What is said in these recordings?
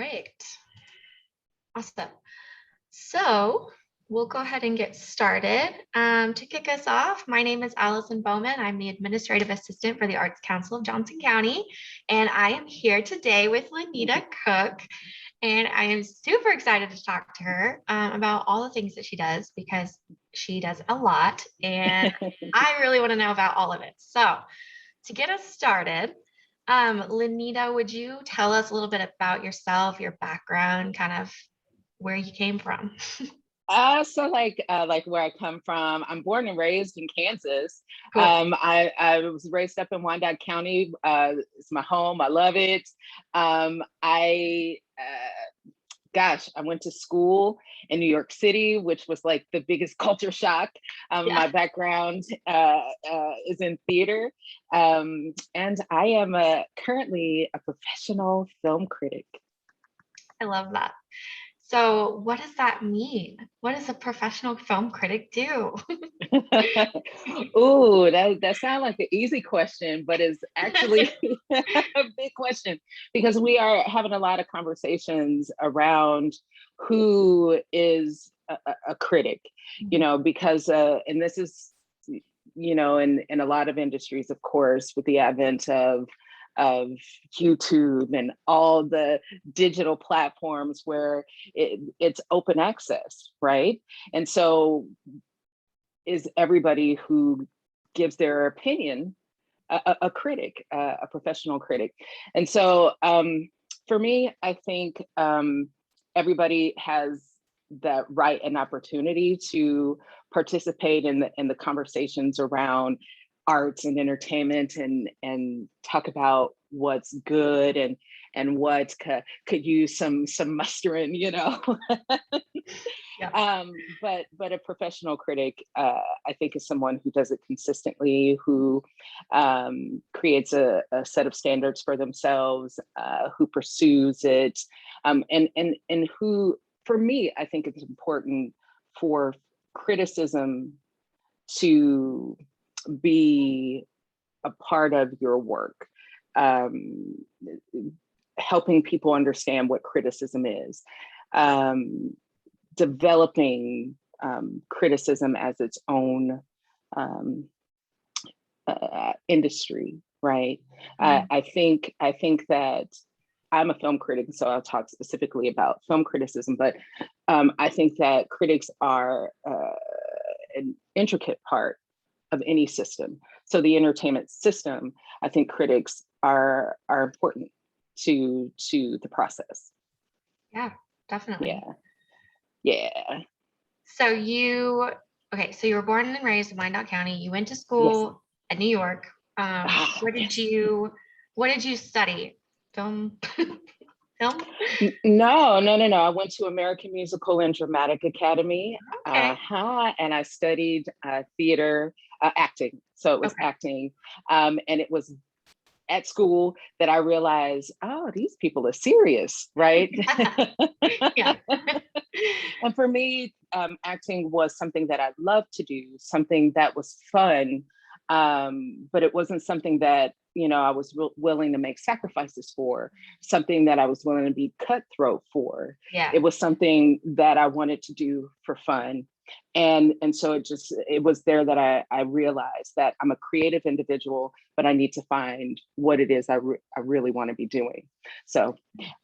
right. Awesome. So we'll go ahead and get started. To kick us off, my name is Allison Bowman. I'm the Administrative Assistant for the Arts Council of Johnson County, and I am here today with Lonita Cook. And I am super excited to talk to her about all the things that she does, because she does a lot, and I really want to know about all of it. So to get us started, Lonita, would you tell us a little bit about yourself, your background, kind of where you came from? So where I come from, I'm born and raised in Kansas. Cool. I was raised up in Wyandotte County. It's my home. I love it. I went to school in New York City, which was like the biggest culture shock. My background is in theater, and I am currently a professional film critic. I love that. So what does that mean? What does a professional film critic do? Ooh, that sounds like an easy question, but it's actually a big question, because we are having a lot of conversations around who is a critic, because, and this is, in a lot of industries, of course, with the advent of YouTube and all the digital platforms where it's open access, right? And so is everybody who gives their opinion a critic, a professional critic? And so for me, I think everybody has the right and opportunity to participate in the conversations around arts and entertainment, and talk about what's good and what could use some mustering, Yeah. But a professional critic, I think, is someone who does it consistently, who creates a set of standards for themselves, who pursues it, and who, for me, I think it's important for criticism to be a part of your work, helping people understand what criticism is, developing criticism as its own industry, right? I think that I'm a film critic, so I'll talk specifically about film criticism, but I think that critics are an intricate part of any system. So the entertainment system, I think critics are important to the process. Yeah, definitely. Yeah. So you were born and raised in Wyandotte County. You went to school in New York. What did you study? Film? Film? No. I went to American Musical and Dramatic Academy. Okay. And I studied theater, acting. So it was acting. And it was at school that I realized, oh, these people are serious, right? Yeah. And for me, acting was something that I loved to do, something that was fun, but it wasn't something that, I was willing to make sacrifices for, something that I was willing to be cutthroat for. Yeah. It was something that I wanted to do for fun. And so it was there that I realized that I'm a creative individual, but I need to find what it is I really want to be doing. So,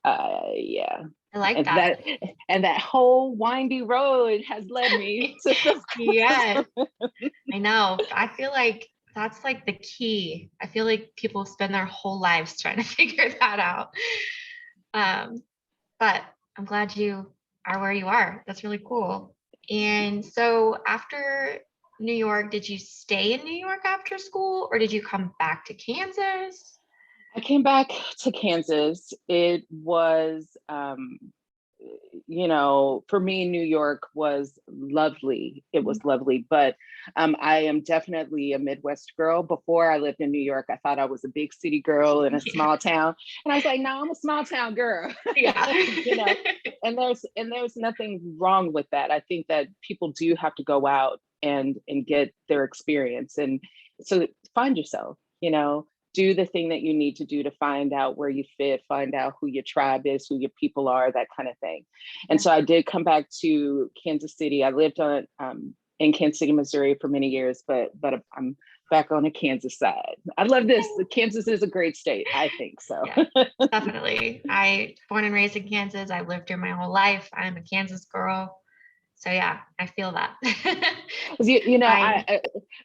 yeah. I like that. And that whole windy road has led me to film. Yeah, I know. I feel like that's like the key. I feel like people spend their whole lives trying to figure that out. But I'm glad you are where you are. That's really cool. And so after New York, did you stay in New York after school, or did you come back to Kansas? I came back to Kansas. It was, for me, New York was lovely. It was lovely, but I am definitely a Midwest girl. Before I lived in New York, I thought I was a big city girl in a small town, and I was like, no, I'm a small town girl. Yeah. And there's nothing wrong with that. I think that people do have to go out and get their experience, and so find yourself. do the thing that you need to do to find out where you fit, find out who your tribe is, who your people are, that kind of thing. And so I did come back to Kansas City. I lived in Kansas City, Missouri for many years, but I'm back on the Kansas side. I love this. Kansas is a great state, I think so. Yeah, definitely. Born and raised in Kansas. I lived here my whole life. I'm a Kansas girl. So yeah, I feel that.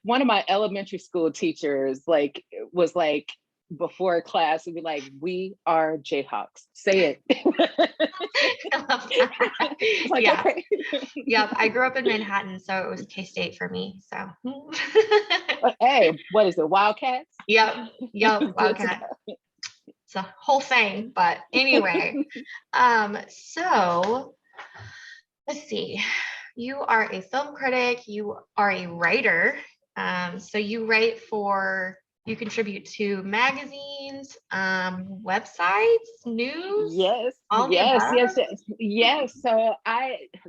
One of my elementary school teachers was like, before class would be like, "We are Jayhawks. Say it." I love that. Like, yeah. okay. Yep. I grew up in Manhattan, so it was K-State for me. So hey, what is it? Wildcats? Yep. Wildcat. It's a whole thing. But anyway, so let's see. You are a film critic, you are a writer. So you contribute to magazines, websites, news. Yes, All the yes, above? yes, yes, yes.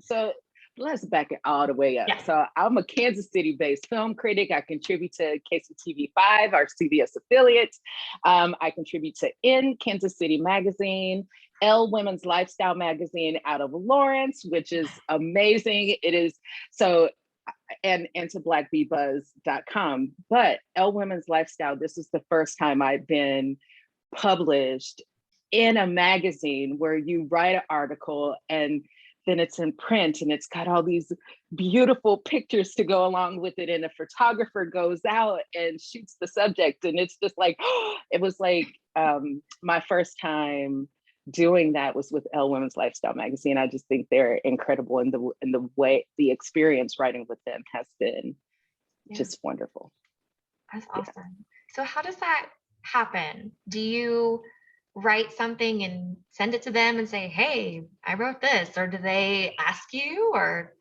So let's back it all the way up. Yeah. So I'm a Kansas City-based film critic. I contribute to KCTV5, our CBS affiliate. I contribute to Kansas City Magazine, Women's Lifestyle Magazine out of Lawrence, which is amazing. It is so. And to blackbeebuzz.com. But Women's Lifestyle, this is the first time I've been published in a magazine where you write an article and then it's in print and it's got all these beautiful pictures to go along with it. And a photographer goes out and shoots the subject. And it's just like, it was like my first time doing that was with Women's Lifestyle magazine. I just think they're incredible, and the way the experience writing with them has been just wonderful. That's awesome. Yeah. So how does that happen? Do you write something and send it to them and say, "Hey, I wrote this," or do they ask you? Or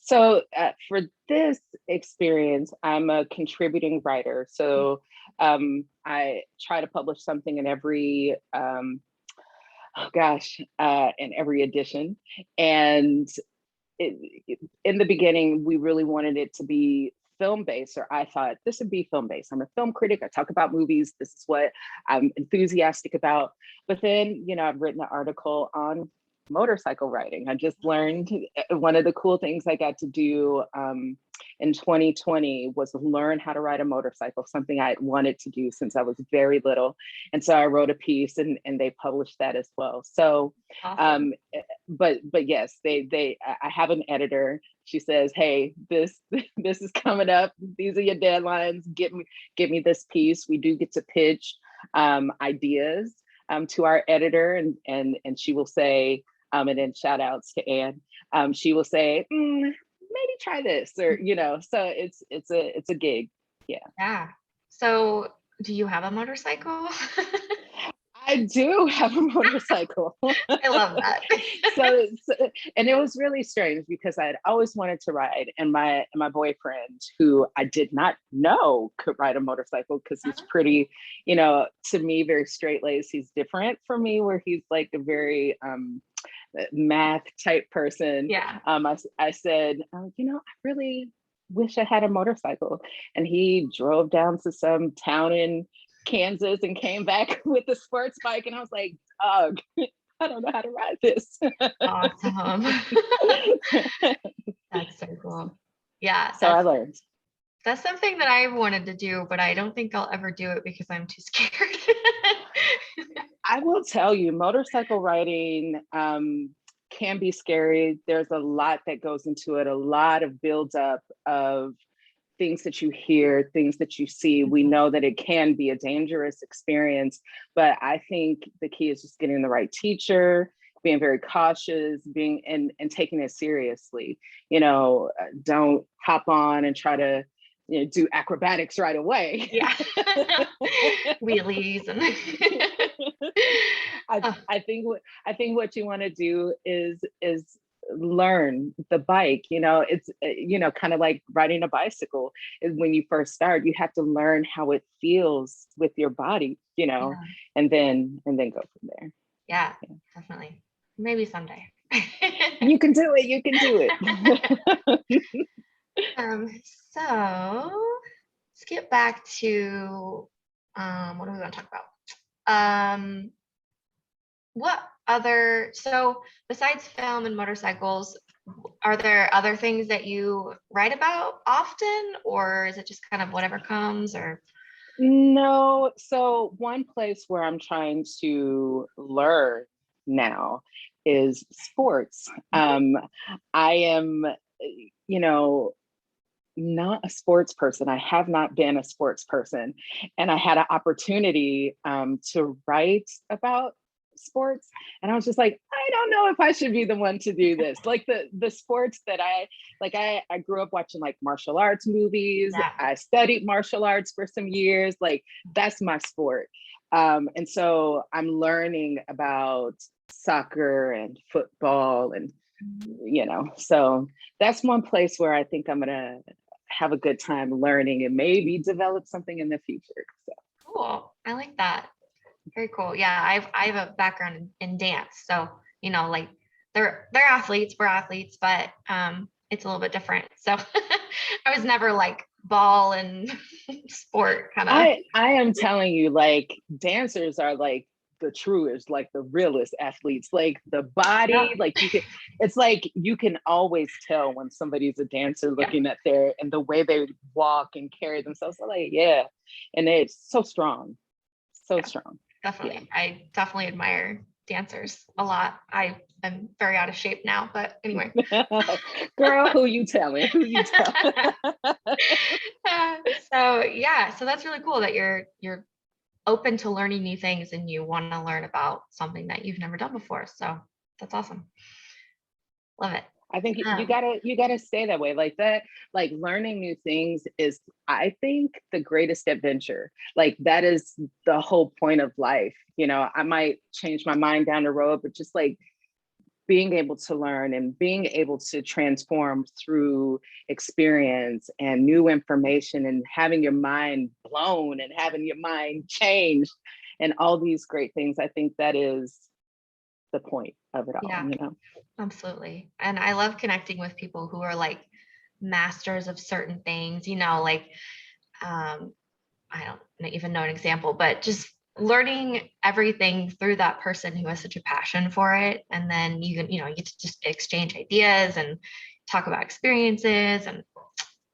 so for this experience, I'm a contributing writer. So I try to publish something in every in every edition. And in the beginning, we really wanted it to be film-based, or I thought this would be film-based. I'm a film critic. I talk about movies. This is what I'm enthusiastic about. But then, I've written an article on motorcycle riding. I just learned one of the cool things I got to do in 2020 was learn how to ride a motorcycle, something I wanted to do since I was very little. And so I wrote a piece and they published that as well. So, awesome. But yes, I have an editor. She says, "Hey, this is coming up. These are your deadlines. Give me this piece." We do get to pitch ideas to our editor, and she will say, and then shout outs to Anne. She will say, maybe try this, or so it's a gig. Yeah. So do you have a motorcycle? I do have a motorcycle. I love that. so and it was really strange because I had always wanted to ride, and my boyfriend, who I did not know could ride a motorcycle because he's pretty, to me, very straight-laced. He's different from me, where he's like a very math type person. Yeah. I said, I really wish I had a motorcycle. And he drove down to some town in Kansas and came back with a sports bike. And I was like, "Dog, I don't know how to ride this." Awesome. That's so cool. Yeah. So I learned. That's something that I wanted to do, but I don't think I'll ever do it because I'm too scared. I will tell you, motorcycle riding can be scary. There's a lot that goes into it, a lot of buildup of things that you hear, things that you see. We know that it can be a dangerous experience, but I think the key is just getting the right teacher, being very cautious, and taking it seriously. Don't hop on and try to do acrobatics right away. Yeah. Wheelies and I think what you want to do is learn the bike. It's kind of like riding a bicycle. Is when you first start, you have to learn how it feels with your body, yeah. and then go from there. Yeah, definitely. Maybe someday. You can do it. You can do it. So let's get back to What do we want to talk about? What other, so besides film and motorcycles, are there other things that you write about often, or is it just kind of whatever comes, or? No, so one place where I'm trying to learn now is sports. I am, you know, not a sports person. I have not been a sports person. And I had an opportunity to write about sports. And I was just like, I don't know if I should be the one to do this. Like the sports that I grew up watching like martial arts movies. Yeah. I studied martial arts for some years. Like that's my sport. And so I'm learning about soccer and football and so that's one place where I think I'm gonna have a good time learning and maybe develop something in the future. So. Cool. I like that. Very cool. Yeah, I have a background in dance, so like they're athletes, we're athletes, but it's a little bit different. So I was never like ball and sport kind of. I am telling you, like dancers are like the truest, like the realest athletes, like the body, Yep. like it's like you can always tell when somebody's a dancer Yeah, looking at their and the way they walk and carry themselves. So like, yeah. And it's so strong, so yeah, strong. definitely. Yeah. I definitely admire dancers a lot. I am very out of shape now, but anyway. Girl, who you telling? Who you telling? So yeah, so that's really cool that you're open to learning new things and you want to learn about something that you've never done before. So that's awesome. Love it. I think you Um, gotta stay that way. Like that, like learning new things is, I think, the greatest adventure. Like that is the whole point of life. I might change my mind down the road, but just like being able to learn and being able to transform through experience and new information and having your mind blown and having your mind changed and all these great things. I think that is the point of it yeah, all. absolutely. And I love connecting with people who are like masters of certain things, like I don't even know an example, but just learning everything through that person who has such a passion for it. And then you get to just exchange ideas and talk about experiences. And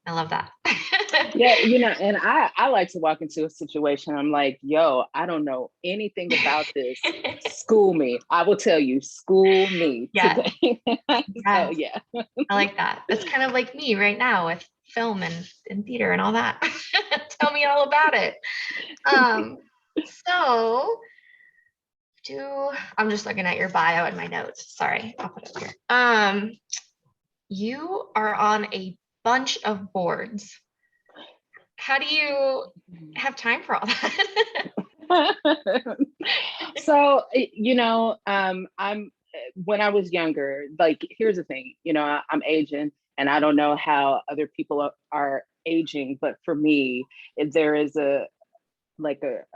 I love that. Yeah, and I like to walk into a situation. I'm like, yo, I don't know anything about this. School me. I will tell you, school me Yes, today. So yes, yeah. I like that. It's kind of like me right now with film and theater and all that. Tell me all about it. Um, so I'm just looking at your bio and my notes. Sorry, I'll put it here. You are on a bunch of boards. How do you have time for all that? So, I'm when I was younger, like here's the thing, I'm aging and I don't know how other people are aging, but for me, there is a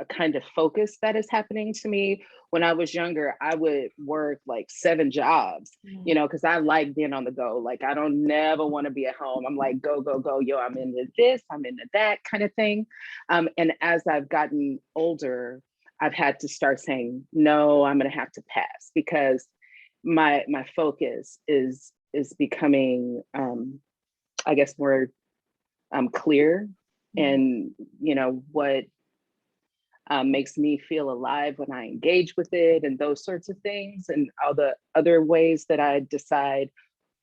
kind of focus that is happening to me. When I was younger, I would work like 7 jobs, because I like being on the go. Like I don't never want to be at home. I'm like, go, go, go. Yo, I'm into this, I'm into that kind of thing. And as I've gotten older, I've had to start saying, no, I'm gonna have to pass because my focus is becoming I guess more clear and what makes me feel alive when I engage with it and those sorts of things and all the other ways that I decide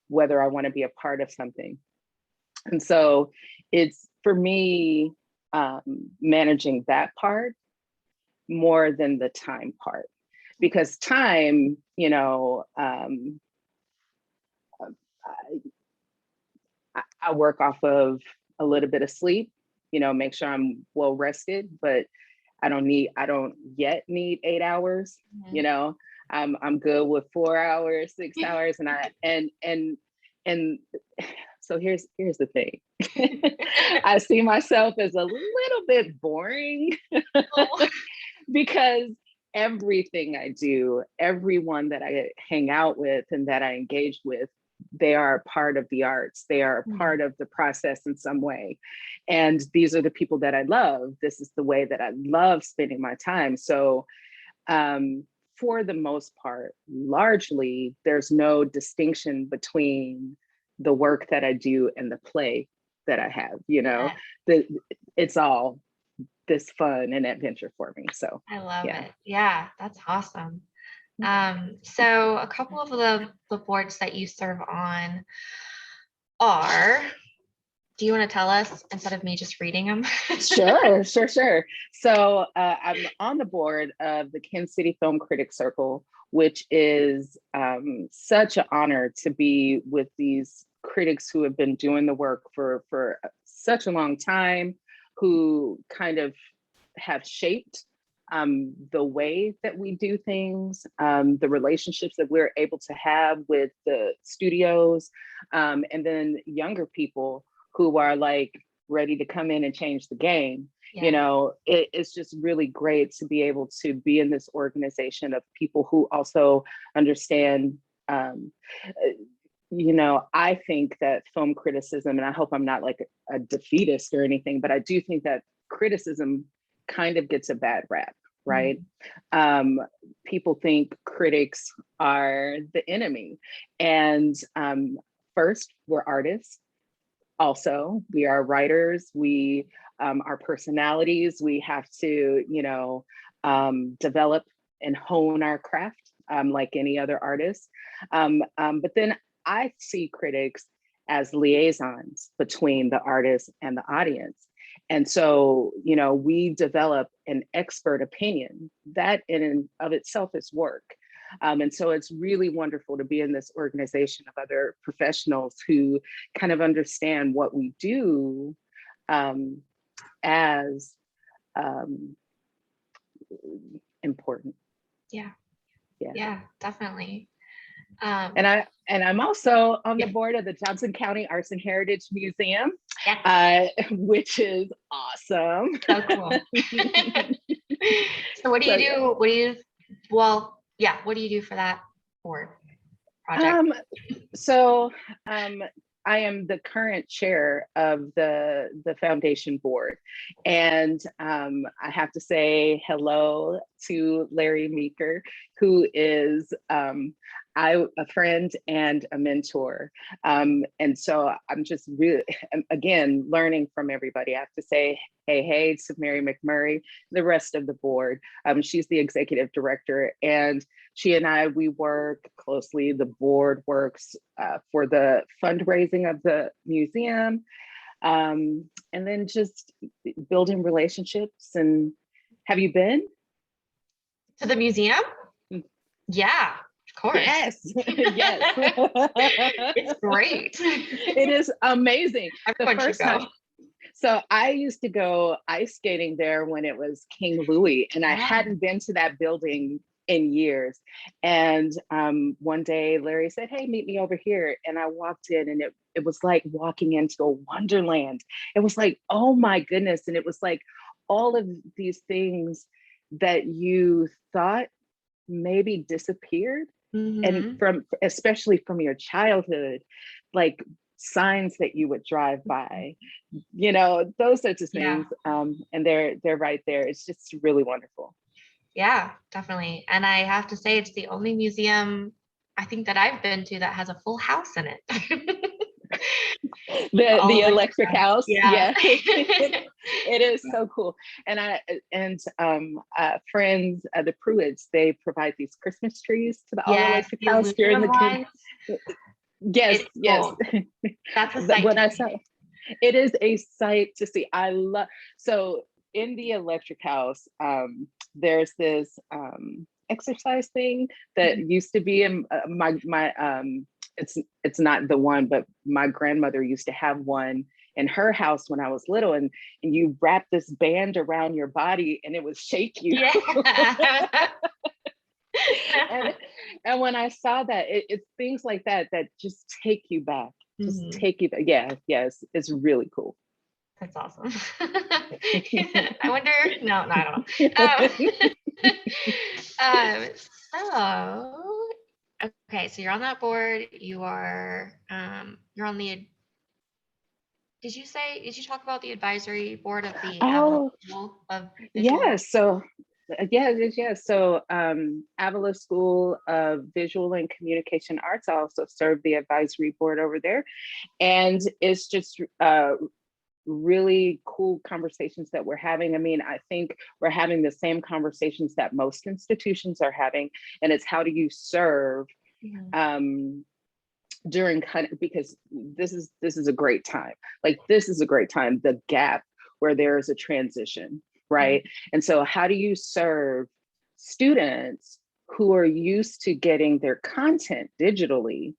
whether I want to be a part of something. And so it's for me managing that part more than the time part because time, I work off of a little bit of sleep, make sure I'm well rested, but I don't yet need 8 hours, I'm good with 4 hours, 6 hours. And so here's the thing. I see myself as a little bit boring Oh, because everything I do, everyone that I hang out with and that I engage with they are a part of the arts. They are a part of the process in some way. And these are the people that I love. This is the way that I love spending my time. So for the most part, largely, there's no distinction between the work that I do and the play that I have, it's all this fun and adventure for me. So I love it. Yeah, that's awesome. So a couple of the boards that you serve on are, do you want to tell us instead of me just reading them? Sure. So I'm on the board of the Kansas City Film Critic Circle, which is such an honor to be with these critics who have been doing the work for such a long time, who kind of have shaped the way that we do things, the relationships that we're able to have with the studios, and then younger people who are like ready to come in and change the game. It's just really great to be able to be in this organization of people who also understand. I think that film criticism, and I hope I'm not like a defeatist or anything, but I do think that criticism kind of gets a bad rap, right? People think critics are the enemy. And first, we're artists. Also, we are writers. We are personalities. We have to, develop and hone our craft like any other artist. But then I see critics as liaisons between the artist and the audience. And so, we develop an expert opinion that in and of itself is work. And so it's really wonderful to be in this organization of other professionals who kind of understand what we do as important. Yeah, definitely. And I'm also on the board of the Johnson County Arts and Heritage Museum, which is awesome. So cool. So what do you do? What do you do for that board project? I am the current chair of the foundation board, and I have to say hello to Larry Meeker, who is a friend and a mentor. And so I'm just really, again, learning from everybody. I have to say, hey to Mary McMurray, the rest of the board. She's the executive director, and she and I, we work closely. The board works for the fundraising of the museum, and then just building relationships. And have you been to the museum? Yeah. Of course. Yes. It's great. It is amazing. Everyone should go. So I used to go ice skating there when it was King Louis, and I hadn't been to that building in years. And one day Larry said, hey, meet me over here. And I walked in, and it was like walking into a wonderland. It was like, oh my goodness. And it was like all of these things that you thought maybe disappeared, and especially from your childhood, like signs that you would drive by, those sorts of things. And they're right there. It's just really wonderful. Yeah, definitely. And I have to say, it's the only museum I think that I've been to that has a full house in it. The electric house. Yeah. It is so cool. And friends, the Pruitts, they provide these Christmas trees to the all electric house during the Yes. Cool. That's a sight. When I saw it is a sight to see. I love, so in the electric house, there's this exercise thing that used to be in my it's not the one, but my grandmother used to have one in her house when I was little, and you wrap this band around your body and it would shake you. Yeah. and when I saw that, it's things like that just take you back. Take you back. Yes, it's really cool. That's awesome. I wonder, no, I don't know. So Okay, so you're on that board. You are you're on the, did you talk about the advisory board of the Oh, School of Visual yes. Arts? So, yes. So, Avila School of Visual and Communication Arts, I also serve the advisory board over there. And it's just really cool conversations that we're having. I mean, I think we're having the same conversations that most institutions are having, and it's how do you serve Mhm. during kind of, because this is a great time. Like, this is a great time, the gap where there is a transition, Mhm. right? And so how do you serve students who are used to getting their content digitally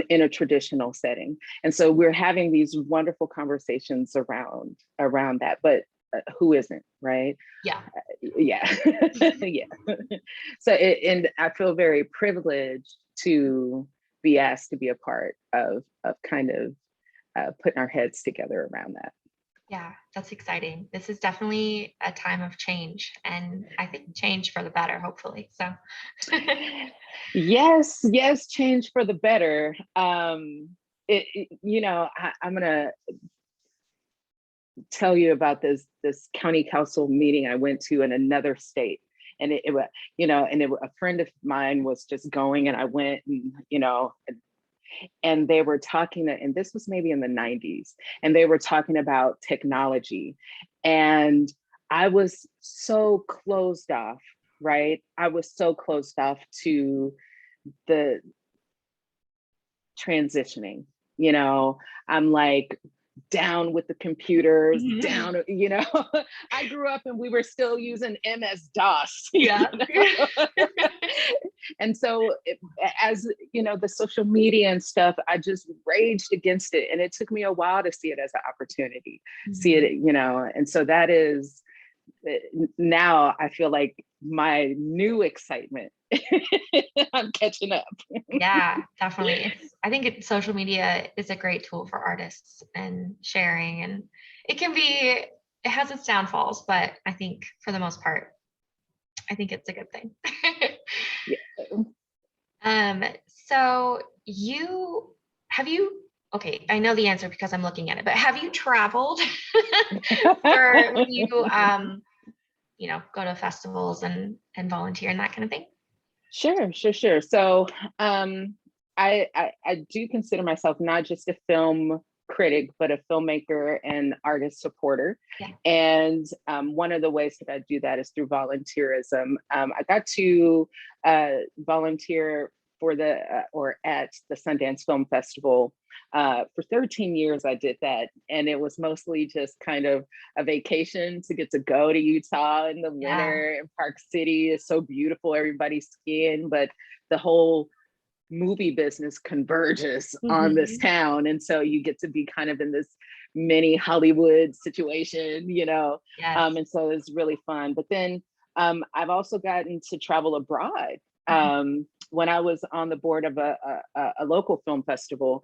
in a traditional setting? And so we're having these wonderful conversations around that, but who isn't, right? Yeah. Yeah. Yeah. So and I feel very privileged to be asked to be a part of kind of putting our heads together around that. Yeah, that's exciting. This is definitely a time of change, and I think change for the better, hopefully. So, Yes, change for the better. I'm gonna tell you about this county council meeting I went to in another state. And it was, a friend of mine was just going, and I went, and they were talking, and this was maybe in the 90s, and they were talking about technology. And I was so closed off, right? I was so closed off to the transitioning. I'm like, down with the computers, Mhm. down, I grew up and we were still using MS-DOS, Yeah. And so as the social media and stuff, I just raged against it. And it took me a while to see it as an opportunity, see Mhm. it, and so that is, now I feel like my new excitement, I'm catching up. Yeah, definitely. I think social media is a great tool for artists and sharing, and it has its downfalls, but I think for the most part, I think it's a good thing. Yeah. So have you, okay, I know the answer because I'm looking at it, but have you traveled for when you go to festivals and volunteer and that kind of thing? Sure. So I do consider myself not just a film critic, but a filmmaker and artist supporter. Yeah. And one of the ways that I do that is through volunteerism. I got to volunteer for or at the Sundance Film Festival. For 13 years, I did that. And it was mostly just kind of a vacation to get to go to Utah in the Yeah. winter, and Park City is so beautiful, everybody's skiing, but the whole movie business converges on this Mhm. town. And so you get to be kind of in this mini Hollywood situation, Yes. and so it's really fun. But then I've also gotten to travel abroad. Mhm. When I was on the board of a local film festival,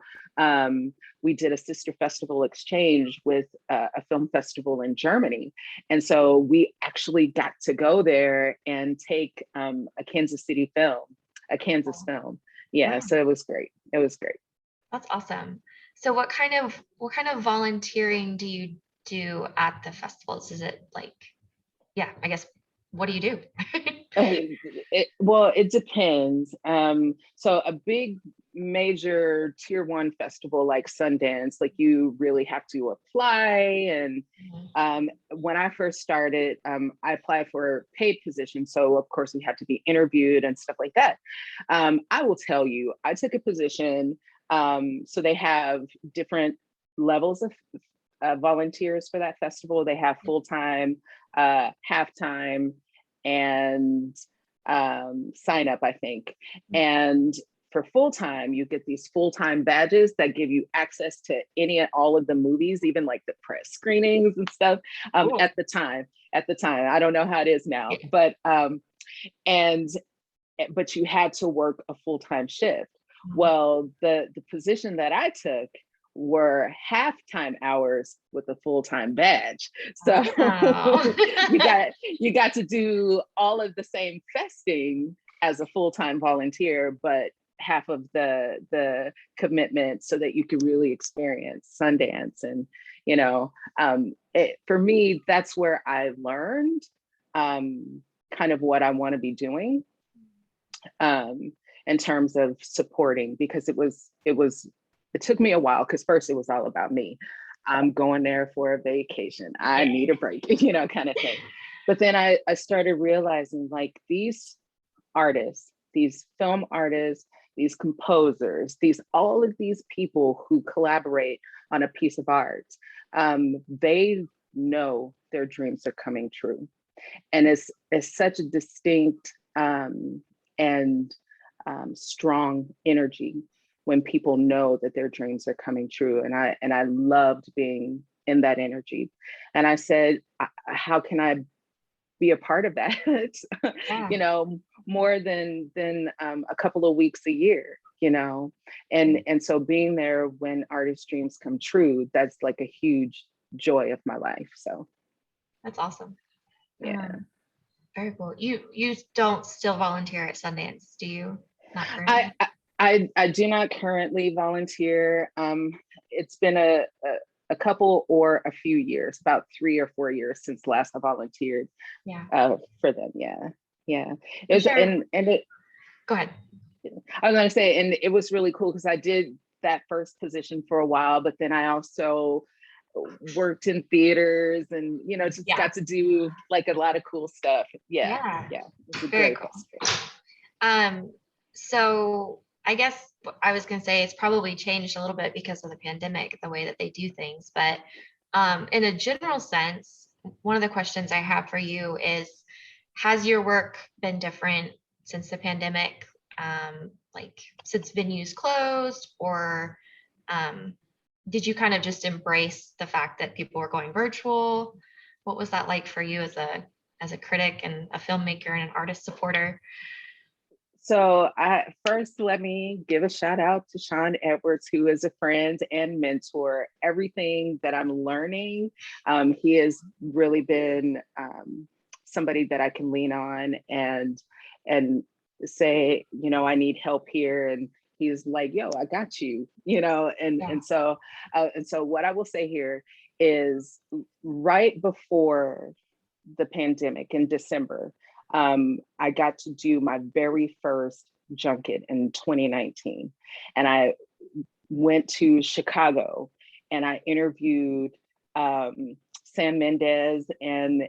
we did a sister festival exchange with a film festival in Germany. And so we actually got to go there and take a Kansas City film, a Kansas Oh, film. Yeah, wow. so it was great. It was great. That's awesome. So what kind of volunteering do you do at the festivals? Is it like, yeah, I guess, what do you do? Well, it depends. So a big major tier one festival like Sundance, like you really have to apply. And Mhm. when I first started, I applied for paid positions. So of course we had to be interviewed and stuff like that. I will tell you, I took a position. So they have different levels of volunteers for that festival. They have full-time, half-time, and sign up, I think. And for full-time, you get these full-time badges that give you access to any and all of the movies, even like the press screenings and stuff. Cool. At the time, I don't know how it is now, Yeah. and but you had to work a full-time shift. Mhm. Well, the position that I took were half-time hours with a full-time badge. So Oh. you got to do all of the same festing as a full-time volunteer, but half of the commitment so that you could really experience Sundance. And for me, that's where I learned kind of what I want to be doing in terms of supporting, because it took me a while, because first it was all about me. I'm going there for a vacation. I need a break, kind of thing. But then I started realizing, like, these artists, these film artists, these composers, all of these people who collaborate on a piece of art, they know their dreams are coming true. And it's such a distinct and strong energy when people know that their dreams are coming true. And I loved being in that energy. And I said, how can I be a part of that? Yeah. More than a couple of weeks a year, and so being there when artists' dreams come true, that's like a huge joy of my life. So That's awesome. yeah. Very cool. You don't still volunteer at Sundance, do you? Not I, currently. I do not currently volunteer. It's been a couple or a few years, about 3 or 4 years since last I volunteered Yeah. for them. Yeah. It I'm was, sure. and it, Go ahead. I was gonna say, and it was really cool because I did that first position for a while, but then I also worked in theaters and just Yeah. got to do like a lot of cool stuff. Yeah. It's a Very great cool. experience. So I guess what I was gonna say, it's probably changed a little bit because of the pandemic, the way that they do things. But in a general sense, one of the questions I have for you is, has your work been different since the pandemic? Like since venues closed, or did you kind of just embrace the fact that people were going virtual? What was that like for you as a critic and a filmmaker and an artist supporter? So first, let me give a shout out to Sean Edwards, who is a friend and mentor. Everything that I'm learning, he has really been somebody that I can lean on and say, I need help here. And he's like, yo, I got you, and so what I will say here is, right before the pandemic in December, I got to do my very first junket in 2019. And I went to Chicago and I interviewed Sam Mendes and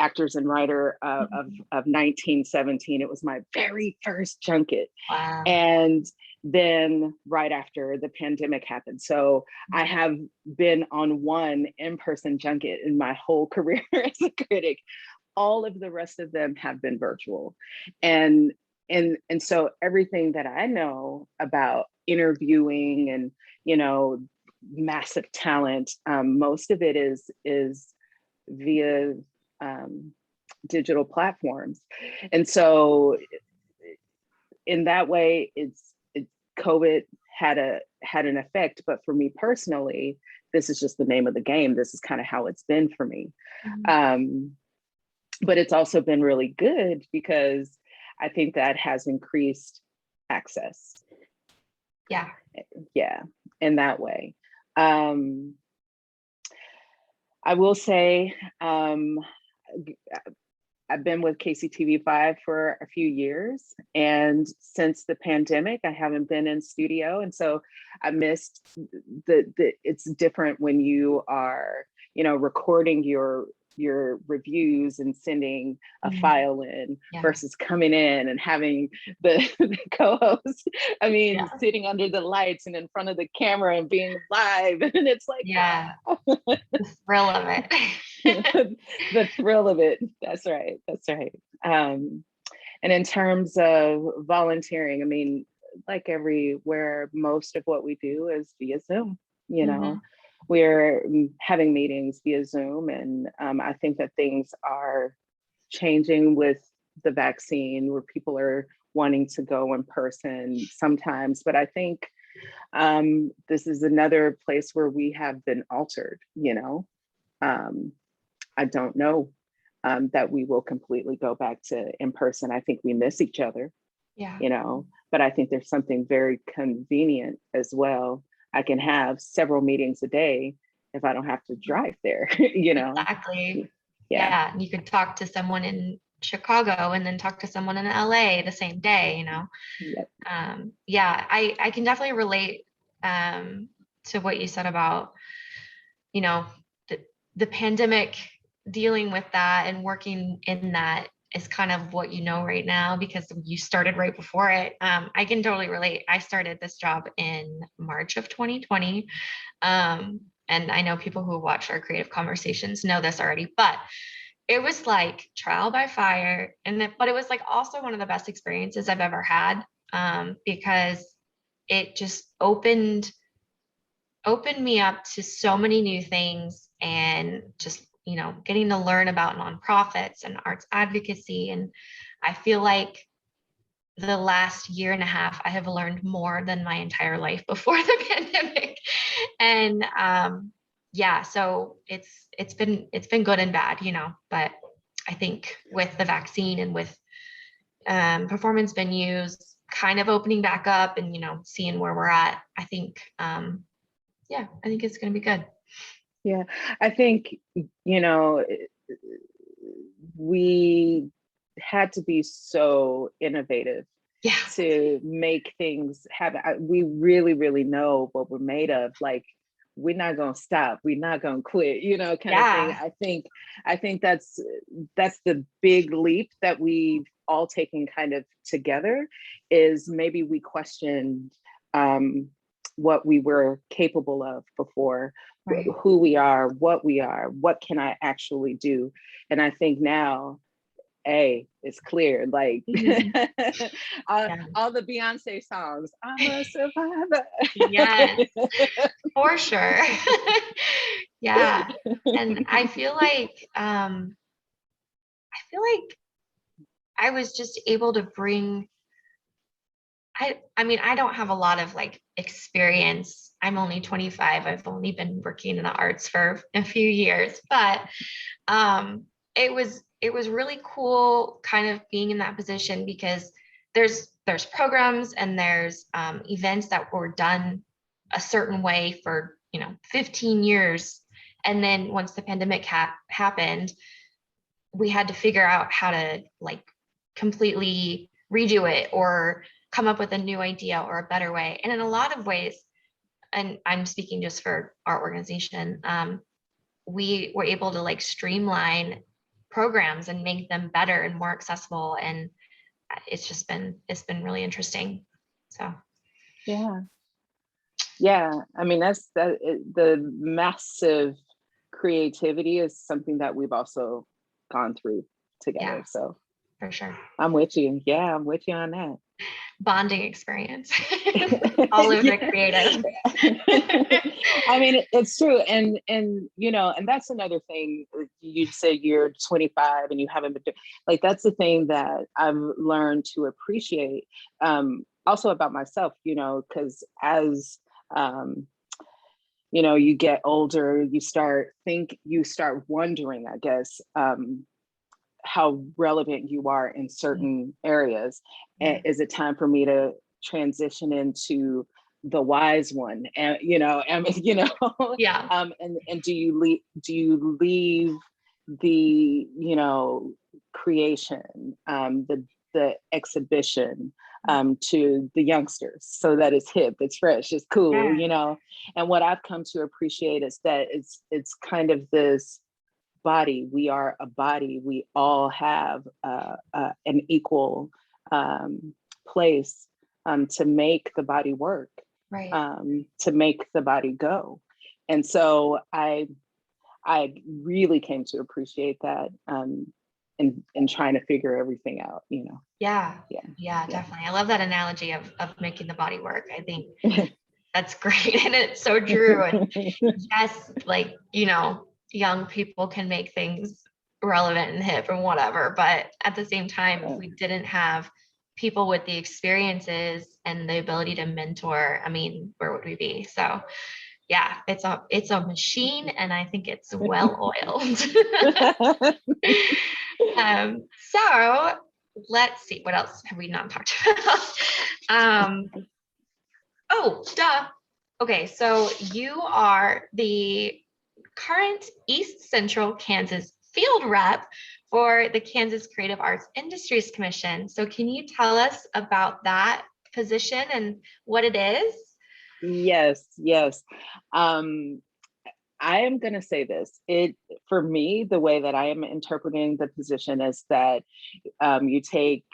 actors and writer of 1917. It was my very first junket. Wow. And then right after the pandemic happened. So I have been on one in-person junket in my whole career as a critic. All of the rest of them have been virtual. And so everything that I know about interviewing and, massive talent, most of it is via digital platforms. And so in that way, COVID had an effect, but for me personally, this is just the name of the game. This is kind of how it's been for me. But it's also been really good because I think that has increased access. Yeah, in that way. I will say, I've been with KCTV5 for a few years, and since the pandemic, I haven't been in studio, and so I missed it's different when you are, recording your reviews and sending a file in versus coming in and having the co-host, sitting under the lights and in front of the camera and being live. And it's like, the thrill of it. The thrill of it. That's right. And in terms of volunteering, like everywhere, most of what we do is via Zoom, We're having meetings via Zoom, and I think that things are changing with the vaccine, where people are wanting to go in person sometimes. But I think this is another place where we have been altered. I don't know that we will completely go back to in person. I think we miss each other. Yeah. But I think there's something very convenient as well. I can have several meetings a day if I don't have to drive there. Exactly. Yeah. Yeah. You could talk to someone in Chicago and then talk to someone in LA the same day, Yep. Yeah, I can definitely relate to what you said about, you know, the, the pandemic, dealing with that and working in that is kind of what right now because you started right before it. I can totally relate. I started this job in March of 2020. And I know people who watch our creative conversations know this already, but it was like trial by fire. But it was like also one of the best experiences I've ever had, because it just opened me up to so many new things and just, getting to learn about nonprofits and arts advocacy. And I feel like the last year and a half, I have learned more than my entire life before the pandemic. And yeah, so it's been good and bad, but I think with the vaccine and with performance venues kind of opening back up and, seeing where we're at, I think, yeah, I think it's going to be good. Yeah, I think, we had to be so innovative Yeah. to make things happen. We really, really know what we're made of. Like, we're not going to stop. We're not going to quit, kind of thing. I think that's the big leap that we've all taken kind of together, is maybe we questioned what we were capable of before, Right. who we are, what can I actually do? And I think now, it's clear, like all the Beyonce songs, I'm a survivor. Yes, for sure. Yeah. And I feel like I was just able to bring, I mean, I don't have a lot of like experience. I'm only 25. I've only been working in the arts for a few years, but um it was really cool kind of being in that position because there's programs and there's events that were done a certain way for 15 years, and then once the pandemic happened, we had to figure out how to like completely redo it or come up with a new idea or a better way. And in a lot of ways, and I'm speaking just for our organization, we were able to like streamline programs and make them better and more accessible. And it's been really interesting. So Yeah, I mean, the massive creativity is something that we've also gone through together. yeah, So for sure. I'm with you. Yeah, I'm with you on that. Bonding experience. All over creative. I mean, it's true. And that's another thing. You said you're 25 and you haven't been like, that's the thing that I've learned to appreciate, also about myself, because as you get older, you start wondering, I guess, how relevant you are in certain areas. Yeah. And is it time for me to transition into the wise one? And Yeah. And do you leave the creation, the exhibition, to the youngsters, so that it's hip, it's fresh, it's cool, And what I've come to appreciate is that it's kind of this body. We are a body. We all have an equal place to make the body work, Right. to make the body go. And so I really came to appreciate that, and trying to figure everything out, Yeah, definitely. I love that analogy of making the body work. I think that's great. And it's so true. And yes, like, young people can make things relevant and hip and whatever. But at the same time, if we didn't have people with the experiences and the ability to mentor, I mean, where would we be? So yeah, it's a machine, and I think it's well oiled. So let's see, what else have we not talked about? Oh, duh. Okay, so you are the current East Central Kansas field rep for the Kansas Creative Arts Industries Commission. So can you tell us about that position and what it is? Yes. I am going to say this. For me, the way that I am interpreting the position is that you take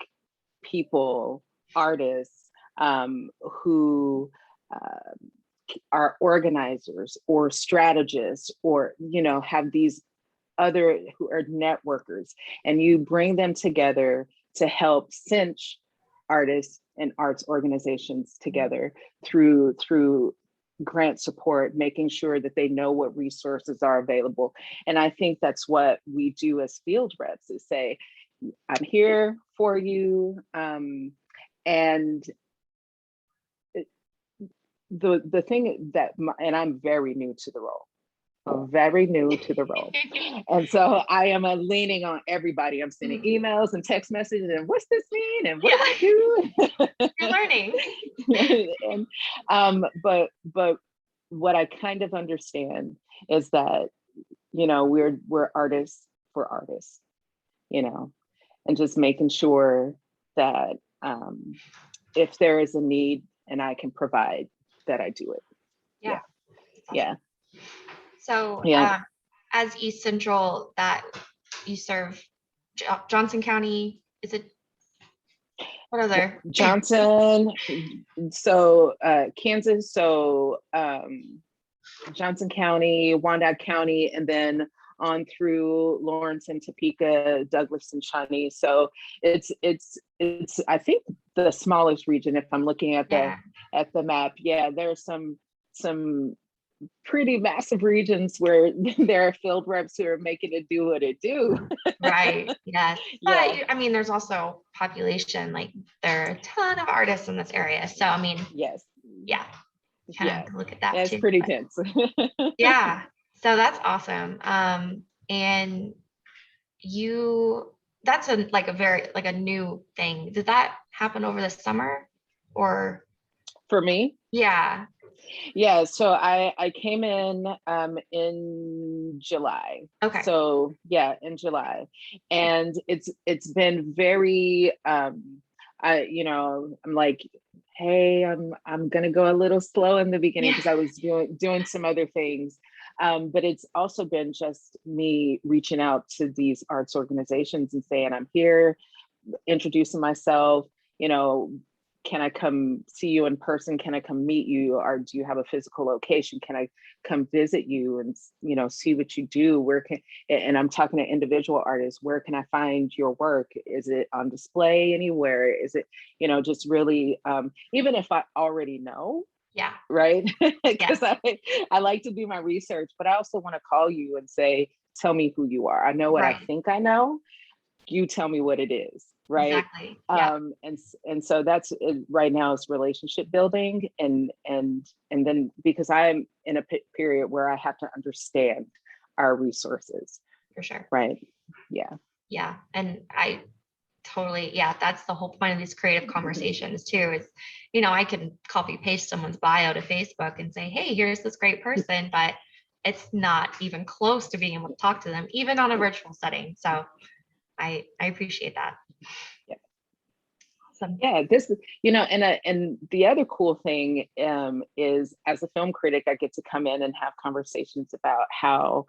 people, artists who are organizers or strategists, or have these other who are networkers, and you bring them together to help cinch artists and arts organizations together through grant support, making sure that they know what resources are available. And I think that's what we do as field reps, is say, I'm here for you. And the thing that, and I'm very new to the role. And so I am leaning on everybody. I'm sending emails and text messages, and what's this mean? And what do I do? You're learning. But what I kind of understand is that, we're artists for artists, and just making sure that if there is a need and I can provide, that I do it. Yeah. Yeah. So as East Central, that you serve Johnson County, is it, what other? Johnson, so Kansas, so Johnson County, Wyandotte County, and then on through Lawrence and Topeka, Douglas and Shawnee. So it's I think the smallest region, if I'm looking at the map. Yeah, there's some pretty massive regions where there are field reps who are making it do what it do. Right. Yes. But I mean, there's also population, like there are a ton of artists in this area. So I mean, yes. Yeah. Kind of look at that too. It's pretty tense. Yeah. So that's awesome. And that's a new thing. Did that happen over the summer or? For me? Yeah. Yeah, so I came in July. Okay. So yeah, in July, and it's been very I'm like, hey, I'm gonna go a little slow in the beginning because I was doing some other things, but it's also been just me reaching out to these arts organizations and saying, I'm here, introducing myself, can I come see you in person? Can I come meet you? Or do you have a physical location? Can I come visit you and, see what you do? And I'm talking to individual artists, where can I find your work? Is it on display anywhere? Is it, just really, even if I already know, right? Because I like to do my research, but I also want to call you and say, tell me who you are. I know what I think I know. You tell me what it is. Right. Exactly. And so that's right now, it's relationship building, and then because I'm in a period where I have to understand our resources. For sure. Right. Yeah. And I totally, that's the whole point of these creative conversations too, is, I can copy paste someone's bio to Facebook and say, hey, here's this great person, but it's not even close to being able to talk to them, even on a virtual setting. So I appreciate that. Yeah. Awesome. Yeah, this is, and the other cool thing is, as a film critic, I get to come in and have conversations about how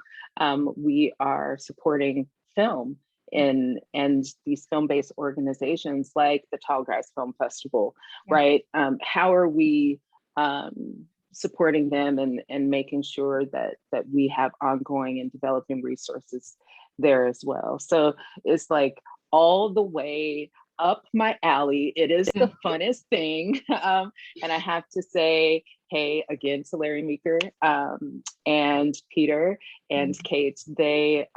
we are supporting film and these film-based organizations like the Tallgrass Film Festival, right? How are we supporting them and making sure that we have ongoing and developing resources there as well? So it's like all the way up my alley. It is the funnest thing. And I have to say, hey, again, to Larry Meeker and Peter and Kate, they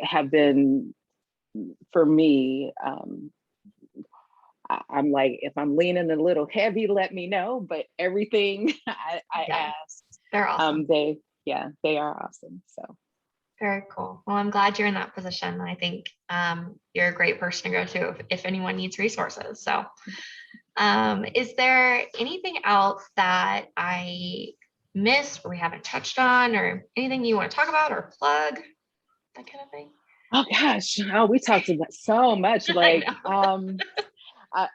have been, for me, I'm like, if I'm leaning a little heavy, let me know. But everything I asked, they're awesome. they are awesome. So Very cool. Well, I'm glad you're in that position. I think you're a great person to go to if anyone needs resources. So, is there anything else that I missed or we haven't touched on, or anything you want to talk about or plug, that kind of thing? Oh gosh, oh, we talked about so much. I Like, know.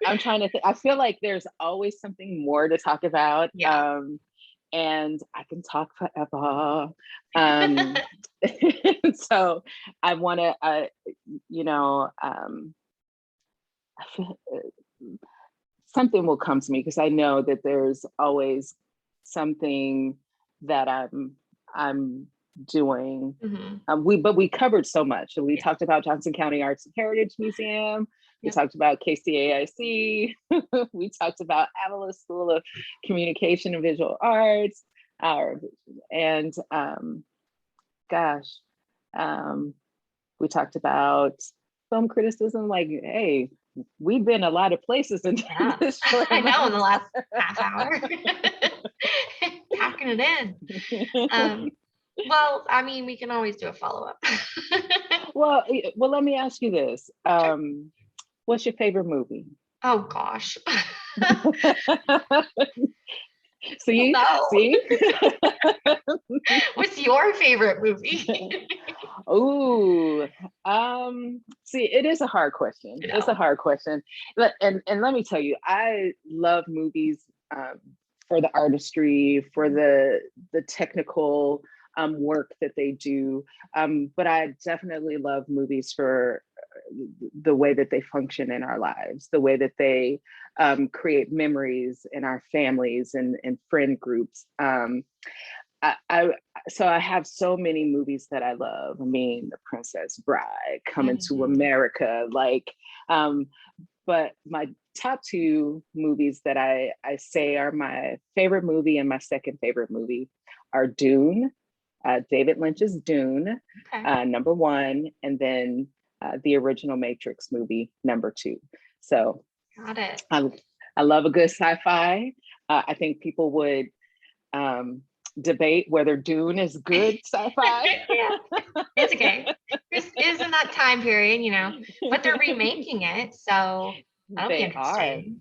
I'm trying to think. I feel like there's always something more to talk about. Yeah. And I can talk forever. Um, so I want to, you know, I feel something will come to me because I know that there's always something that I'm doing. Mhm. But we covered so much. We Yeah. talked about Johnson County Arts and Heritage Museum. We Yep. talked about KCAIC. We talked about Avila School of Communication and Visual Arts. And gosh, um, we talked about film criticism. Like, hey, we've been a lot of places in Yeah. this short I know, in amount the of last half hour. Packing it in. time. Well, I mean, we can always do a follow-up. Well, let me ask you this. Sure. What's your favorite movie? Oh gosh. See, No. see. What's your favorite movie? Oh, see, it is a hard question. You It's a know. hard question. And let me tell you, I love movies for the artistry, for the technical work that they do. But I definitely love movies for the way that they function in our lives, the way that they create memories in our families and friend groups. I so I have so many movies that I love. I mean, The Princess Bride, Coming to Mhm. America, like, but my top two movies that I say are my favorite movie and my second favorite movie are Dune, David Lynch's Dune, Okay. number one, and then the original Matrix movie, number two. So Got it. I, I love a good sci-fi. I think people would um, debate whether Dune is good sci-fi. Yeah, it's okay. This is in that time period, but they're remaking it, so that'll be They are. interesting.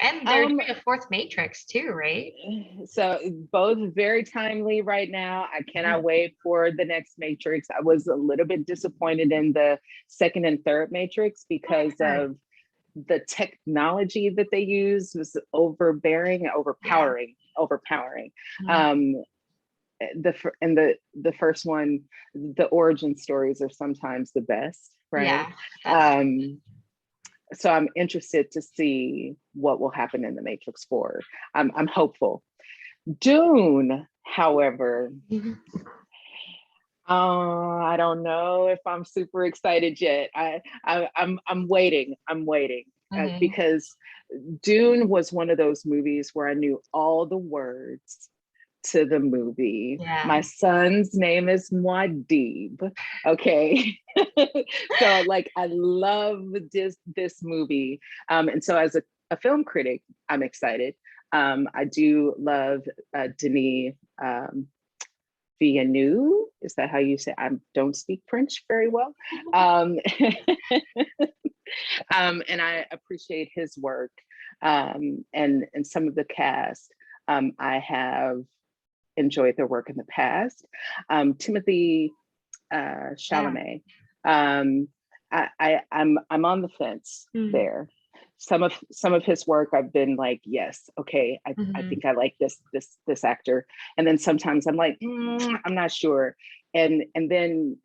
And they're Um, doing a fourth Matrix too, right? so both very timely right now. I cannot Mhm. wait for the next Matrix. I was a little bit disappointed in the second and third Matrix because Right. of the technology that they used was overbearing, Yeah. overpowering. Mhm. Um, the first one, the origin stories are sometimes the best, right? Yeah, that's true. Um, so I'm interested to see what will happen in the Matrix 4. I'm hopeful. Dune, however, Mhm. I don't know if I'm super excited yet. I'm waiting. I'm waiting Mhm. because Dune was one of those movies where I knew all the words to the movie. Yeah. My son's name is Muad'Dib. Okay, so like I love this movie, and so as a film critic, I'm excited. I do love Denis Villeneuve. Is that how you say? I don't speak French very well, um, and I appreciate his work and some of the cast. I have enjoyed their work in the past. Timothy Yeah. Chalamet. I'm on the fence Mhm. there. Some of his work I've been like, yes, okay, I Mhm. think I like this actor. And then sometimes I'm like, I'm not sure. And then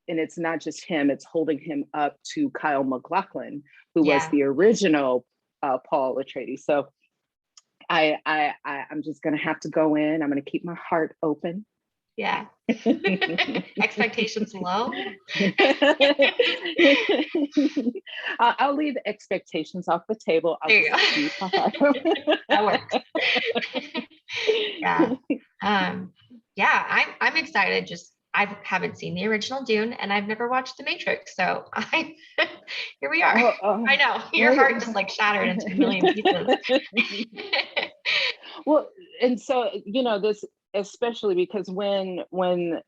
and it's not just him, it's holding him up to Kyle MacLachlan, who was Yeah. the original Paul Atreides. So I'm just gonna have to go in. I'm gonna keep my heart open. Yeah. Expectations low. I'll leave the expectations off the table. I'll There you just keep my heart open. go. That works. Yeah. Um, yeah, I'm excited. Just I haven't seen the original Dune and I've never watched The Matrix. So I here we are. Oh, I know your heart just like shattered into a million pieces. well, and so this especially because when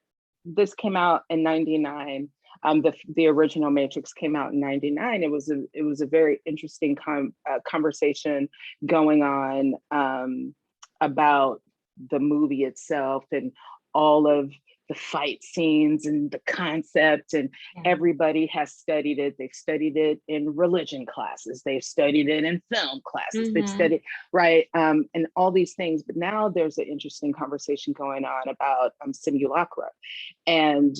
this came out in 99. The original Matrix came out in 99. It was a very interesting conversation going on about the movie itself and all of the fight scenes and the concept, and everybody has studied it. They've studied it in religion classes, they've studied it in film classes, they've studied, right, and all these things. But now there's an interesting conversation going on about simulacra and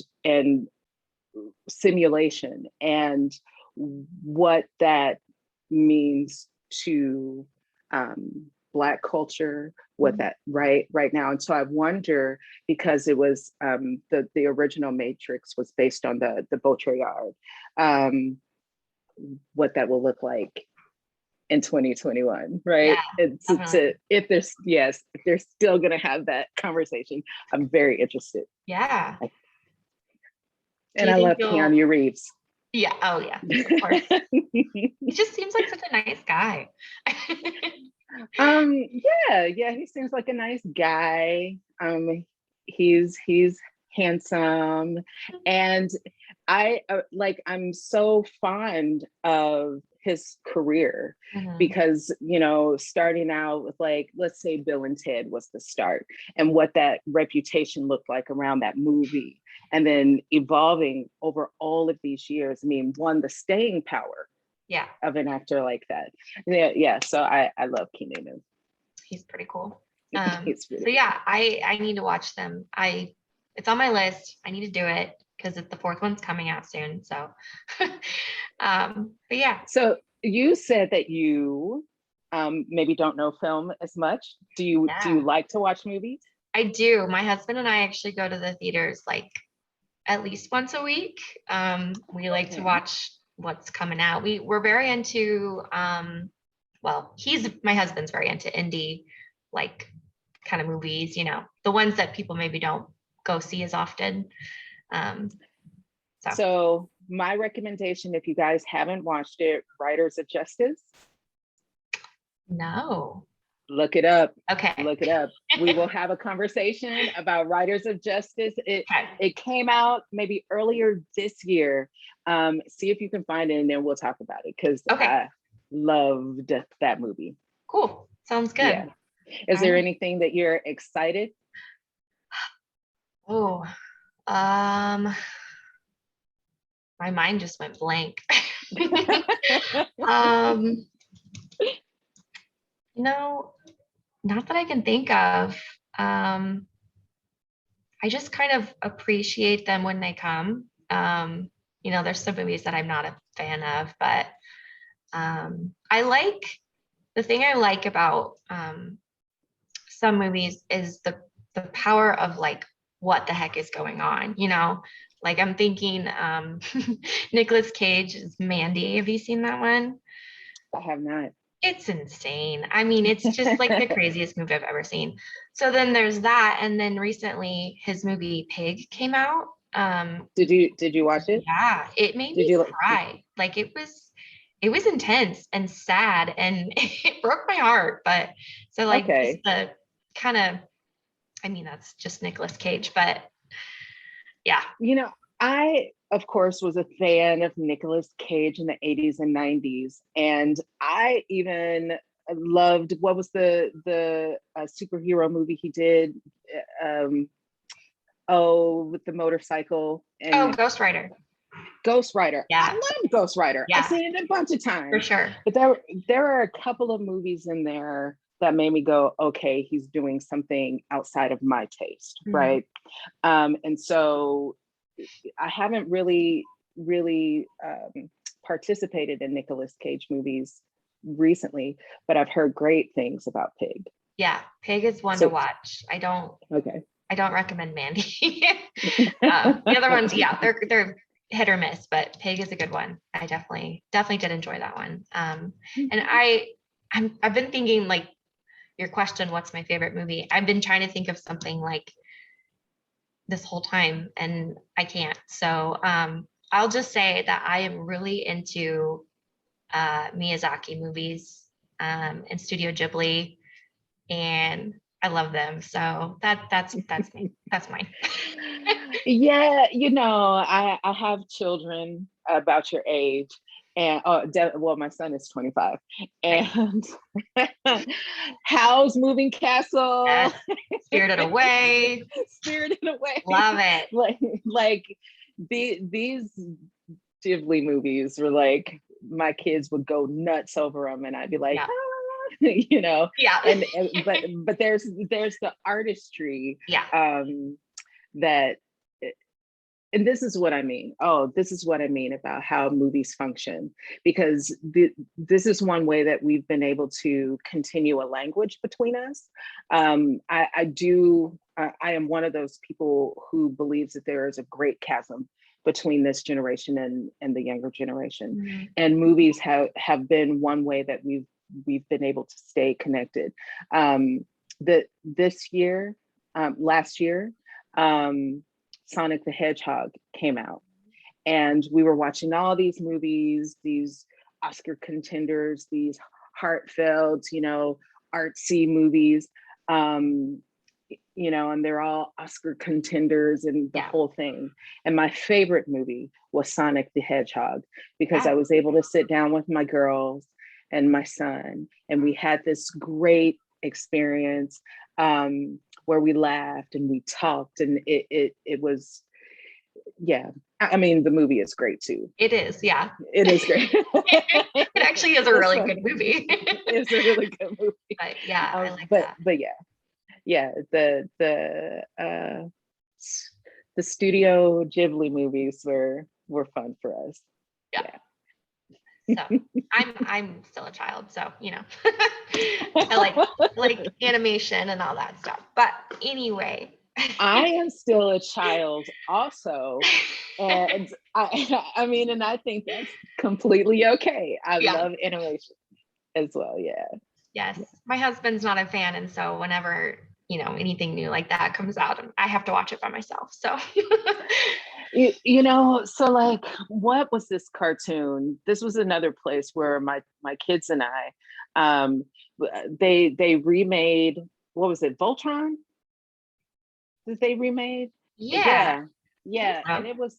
simulation and what that means to Black culture, what that right now. And so I wonder, because it was the original Matrix was based on the Baudrillard, what that will look like in 2021, right? If they're still gonna have that conversation, I'm very interested. Yeah. And I love Keanu Reeves. Yeah. Oh yeah. Of course. He just seems like such a nice guy. Yeah, he seems like a nice guy. He's handsome, and I'm so fond of his career because, you know, starting out with, like, let's say Bill and Ted was the start, and what that reputation looked like around that movie, and then evolving over all of these years. I mean, the staying power of an actor like that. Yeah. So I love Keanu. He's pretty cool. So yeah, I need to watch them. It's on my list. I need to do it because the fourth one's coming out soon. So, but yeah. So you said that you maybe don't know film as much. Do you like to watch movies? I do. My husband and I actually go to the theaters like at least once a week. We like to watch what's coming out. We're very into my husband's very into indie like kind of movies, you know, the ones that people maybe don't go see as often. So my recommendation, if you guys haven't watched it, Writers of Justice. No. Look it up. Okay. Look it up. We will have a conversation about Writers of Justice. It came out maybe earlier this year. See if you can find it, and then we'll talk about it, because I loved that movie. Cool. Sounds good. Yeah. Is there anything that you're excited? Oh, my mind just went blank. No, not that I can think of. I just kind of appreciate them when they come. You know, there's some movies that I'm not a fan of, but the thing I like about some movies is the power of like what the heck is going on, you know? Like I'm thinking Nicolas Cage's Mandy. Have you seen that one? I have not. It's insane. I mean, it's just like the craziest movie I've ever seen. So then there's that, and then recently his movie Pig came out. Did you watch it? Yeah, it made me cry. Like it was intense and sad, and it broke my heart. But so like just the kind of, I mean, that's just Nicolas Cage, but yeah. You know, I, of course, was a fan of Nicolas Cage in the 80s and 90s. And I even loved, what was the superhero movie he did? With the motorcycle. And Ghost Rider. Ghost Rider. Yeah. I love Ghost Rider. Yeah. I've seen it a bunch of times. For sure. But there are a couple of movies in there that made me go, okay, he's doing something outside of my taste, right? And so I haven't really participated in Nicolas Cage movies recently, but I've heard great things about Pig. Yeah, Pig is one to watch. I don't recommend Mandy. The other ones, yeah, they're hit or miss, but Pig is a good one. I definitely did enjoy that one. And I've been thinking, like, your question, what's my favorite movie? I've been trying to think of something like this whole time, and I can't. So I'll just say that I am really into Miyazaki movies and Studio Ghibli, and I love them. So that's me. That's mine. Yeah, I have children about your age, and well, my son is 25, Nice. and Howl's Moving Castle, Yes. Spirited Away. Spirited Away, Love it. like these Ghibli movies were like my kids would go nuts over them, and I'd be like, Yeah. Yeah. but there's the artistry Yeah. that, and this is what I mean. Oh, this is what I mean about how movies function, because this is one way that we've been able to continue a language between us. I am one of those people who believes that there is a great chasm between this generation and the younger generation. Mm-hmm. And movies have been one way that we've been able to stay connected. Last year, Sonic the Hedgehog came out, and we were watching all these movies, these Oscar contenders, these heartfelt, artsy movies, and they're all Oscar contenders and the whole thing. And my favorite movie was Sonic the Hedgehog, because I was able to sit down with my girls and my son, and we had this great experience where we laughed and we talked, and it was, yeah. I mean, the movie is great too. It is, yeah. It is great. It actually is a really good movie. It's a really good movie. But yeah, I like that. But yeah, the Studio Ghibli movies were fun for us. Yeah. So I'm still a child, so I like animation and all that stuff. But anyway, I am still a child also, and I mean, and I think that's completely okay. I love animation as well. Yeah. Yes, my husband's not a fan, and so whenever anything new like that comes out, I have to watch it by myself. So. So like, what was this cartoon? This was another place where my kids and I, they remade, what was it, Voltron? That they remade? Yeah. And it was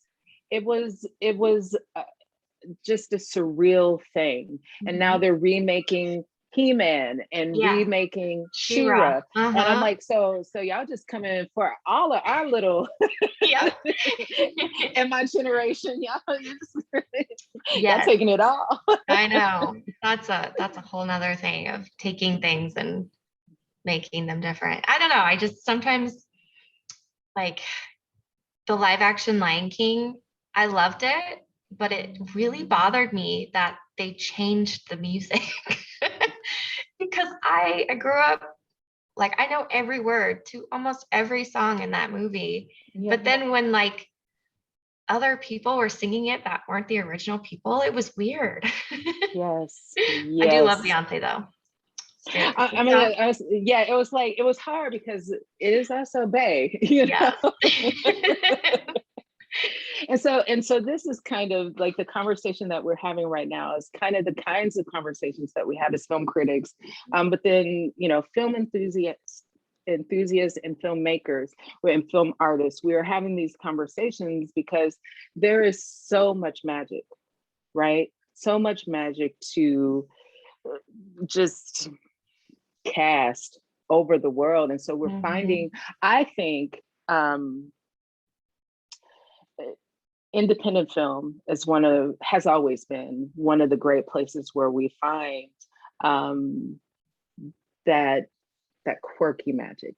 just a surreal thing. And now they're remaking He-Man and remaking She-Ra. And I'm like, so y'all just come in for all of our little and my generation, y'all taking it all. I know. That's a whole nother thing of taking things and making them different. I don't know. I just sometimes, like, the live action Lion King, I loved it, but it really bothered me that they changed the music. Because I grew up, like, I know every word to almost every song in that movie. But then when like other people were singing it that weren't the original people, it was weird. Yes. I do love Beyonce though. I mean, it was hard because it is also Bay, know? And so this is kind of like the conversation that we're having right now is kind of the kinds of conversations that we have as film critics, but then film enthusiasts and filmmakers and film artists, we are having these conversations because there is so much magic, right? So much magic to just cast over the world. And so we're finding, I think, independent film has always been one of the great places where we find that quirky magic,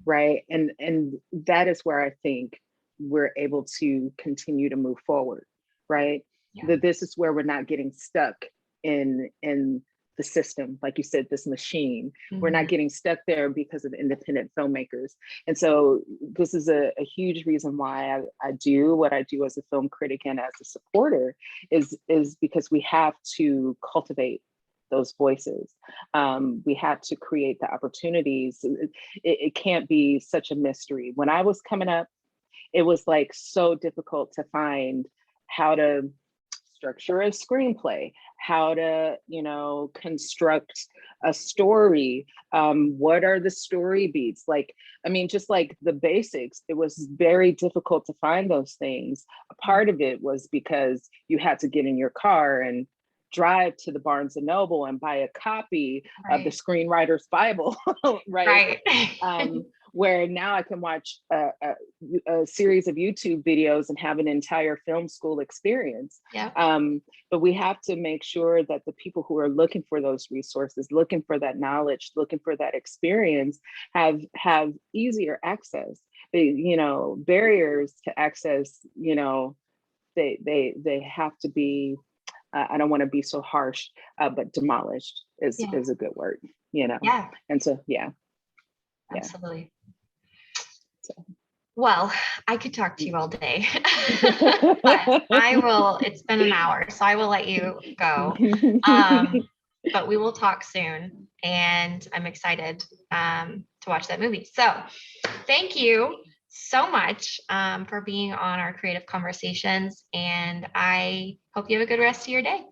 right? And that is where I think we're able to continue to move forward, right? That this is where we're not getting stuck in the system, like you said, this machine. We're not getting stuck there because of independent filmmakers. And so this is a huge reason why I do what I do as a film critic and as a supporter is because we have to cultivate those voices. We have to create the opportunities. It can't be such a mystery. When I was coming up, it was like so difficult to find how to structure a screenplay, how to, you know, construct a story. What are the story beats? Like, I mean, just like the basics, it was very difficult to find those things. A part of it was because you had to get in your car and drive to the Barnes and Noble and buy a copy of the Right. Screenwriter's Bible, right? Right. Where now I can watch a series of YouTube videos and have an entire film school experience. Yeah. But we have to make sure that the people who are looking for those resources, looking for that knowledge, looking for that experience, have easier access. You know, barriers to access, you know, they have to be, I don't want to be so harsh, but demolished is Yeah. a good word, you know. Yeah. And so, yeah. Absolutely. So. Well, I could talk to you all day, but I will, it's been an hour, so I will let you go. But we will talk soon, and I'm excited to watch that movie. So thank you so much for being on our creative conversations, and I hope you have a good rest of your day.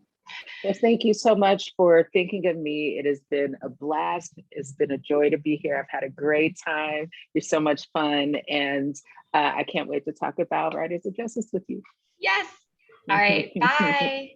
Well, thank you so much for thinking of me. It has been a blast. It's been a joy to be here. I've had a great time. You're so much fun. And I can't wait to talk about Writers of Justice with you. Yes. All right. Bye.